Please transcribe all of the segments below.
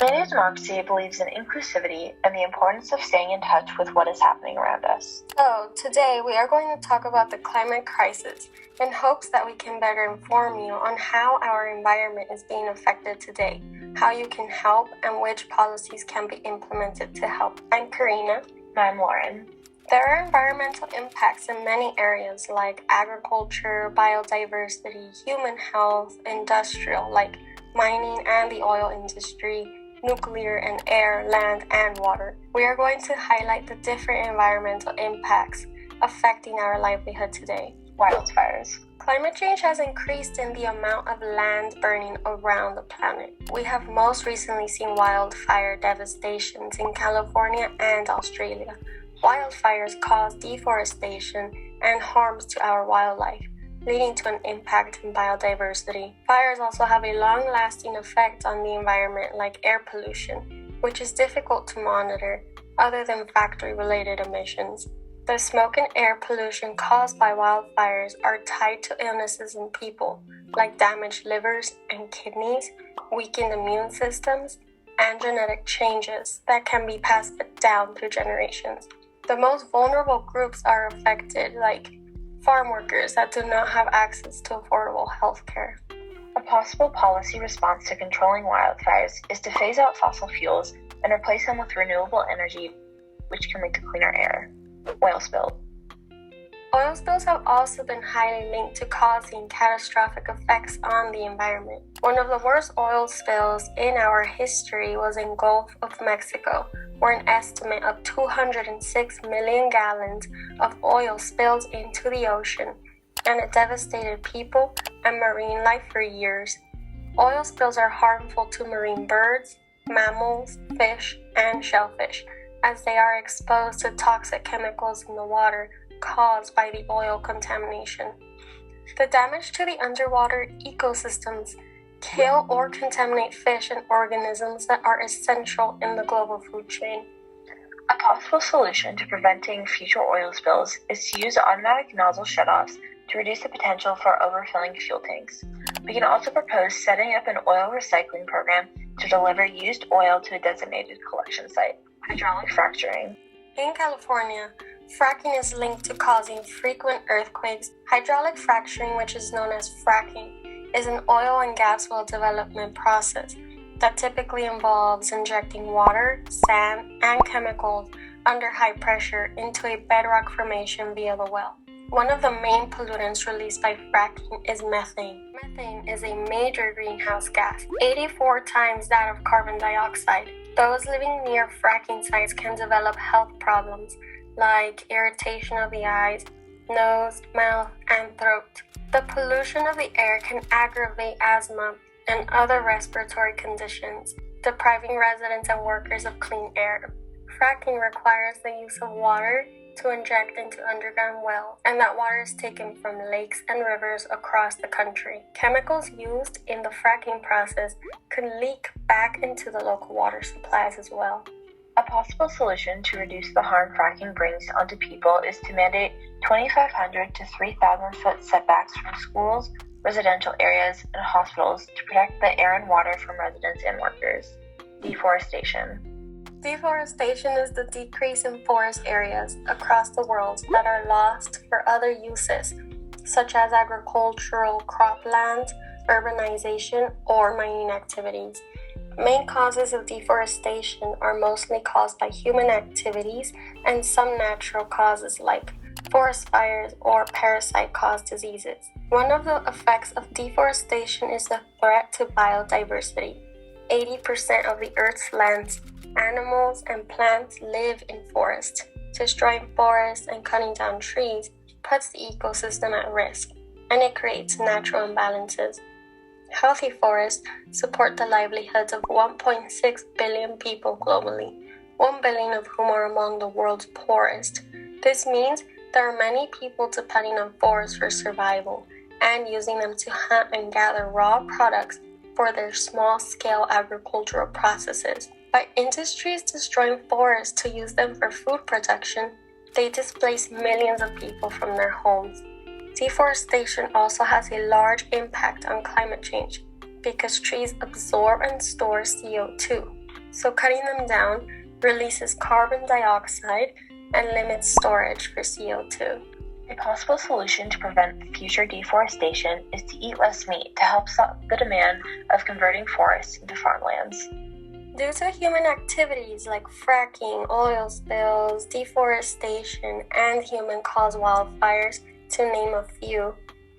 Expanded democracy believes in inclusivity and the importance of staying in touch with what is happening around us. So, today we are going to talk about the climate crisis in hopes that we can better inform you on how our environment is being affected today, how you can help, and which policies can be implemented to help. I'm Korina. I'm Lauren. There are environmental impacts in many areas like agriculture, biodiversity, human health, industrial like mining and the oil industry, nuclear and air, land, and water. We are going to highlight the different environmental impacts affecting our livelihood today. Wildfires. Climate change has increased in the amount of land burning around the planet. We have most recently seen wildfire devastations in California and Australia. Wildfires cause deforestation and harms to our wildlife, leading to an impact in biodiversity. Fires also have a long-lasting effect on the environment, like air pollution, which is difficult to monitor other than factory-related emissions. The smoke and air pollution caused by wildfires are tied to illnesses in people, like damaged livers and kidneys, weakened immune systems, and genetic changes that can be passed down through generations. The most vulnerable groups are affected, like farm workers that do not have access to affordable health care. A possible policy response to controlling wildfires is to phase out fossil fuels and replace them with renewable energy, which can lead to cleaner air. Oil spill. Oil spills have also been highly linked to causing catastrophic effects on the environment. One of the worst oil spills in our history was in Gulf of Mexico, where an estimate of 206 million gallons of oil spilled into the ocean, and it devastated people and marine life for years. Oil spills are harmful to marine birds, mammals, fish, and shellfish, as they are exposed to toxic chemicals in the water caused by the oil contamination. The damage to the underwater ecosystems kill or contaminate fish and organisms that are essential in the global food chain. A possible solution to preventing future oil spills is to use automatic nozzle shutoffs to reduce the potential for overfilling fuel tanks. We can also propose setting up an oil recycling program to deliver used oil to a designated collection site. Hydraulic fracturing. In California, fracking is linked to causing frequent earthquakes. Hydraulic fracturing, which is known as fracking, is an oil and gas well development process that typically involves injecting water, sand, and chemicals under high pressure into a bedrock formation via the well. One of the main pollutants released by fracking is methane. Methane is a major greenhouse gas, 84 times that of carbon dioxide. Those living near fracking sites can develop health problems like irritation of the eyes, nose, mouth, and throat. The pollution of the air can aggravate asthma and other respiratory conditions, depriving residents and workers of clean air. Fracking requires the use of water to inject into underground wells, and that water is taken from lakes and rivers across the country. Chemicals used in the fracking process could leak back into the local water supplies as well. A possible solution to reduce the harm fracking brings onto people is to mandate 2,500 to 3,000 foot setbacks from schools, residential areas, and hospitals to protect the air and water from residents and workers. Deforestation. Deforestation is the decrease in forest areas across the world that are lost for other uses, such as agricultural croplands, urbanization, or mining activities. Main causes of deforestation are mostly caused by human activities and some natural causes like forest fires or parasite-caused diseases. One of the effects of deforestation is the threat to biodiversity. 80% of the Earth's lands, animals, and plants live in forests. Destroying forests and cutting down trees puts the ecosystem at risk, and it creates natural imbalances. Healthy forests support the livelihoods of 1.6 billion people globally, 1 billion of whom are among the world's poorest. This means there are many people depending on forests for survival and using them to hunt and gather raw products for their small-scale agricultural processes. By industries destroying forests to use them for food production, they displace millions of people from their homes. Deforestation also has a large impact on climate change because trees absorb and store CO2. so cutting them down releases carbon dioxide and limits storage for CO2. A possible solution to prevent future deforestation is to eat less meat to help stop the demand of converting forests into farmlands. Due to human activities like fracking, oil spills, deforestation, and human-caused wildfires, to name a few,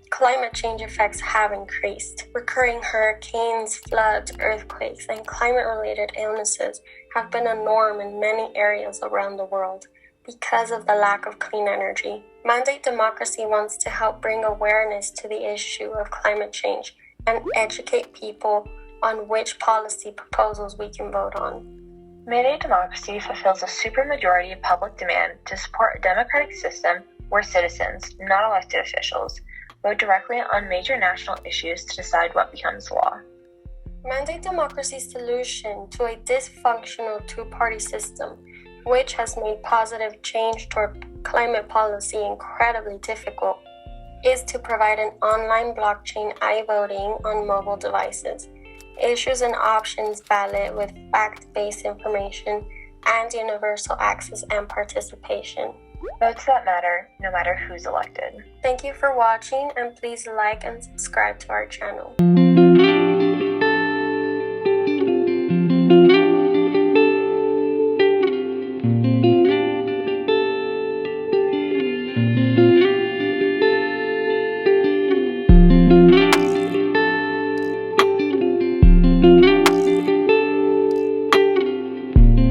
climate change effects have increased. Recurring hurricanes, floods, earthquakes, and climate-related illnesses have been a norm in many areas around the world because of the lack of clean energy. Mandate Democracy wants to help bring awareness to the issue of climate change and educate people on which policy proposals we can vote on. Mandate Democracy fulfills a supermajority public demand to support a democratic system where citizens, not elected officials, vote directly on major national issues to decide what becomes law. Mandate Democracy's solution to a dysfunctional two-party system, which has made positive change toward climate policy incredibly difficult, is to provide an online blockchain e-voting on mobile devices, issues an options ballot with fact-based information, and universal access and participation. Votes that matter, no matter who's elected. Thank you for watching, and please like and subscribe to our channel.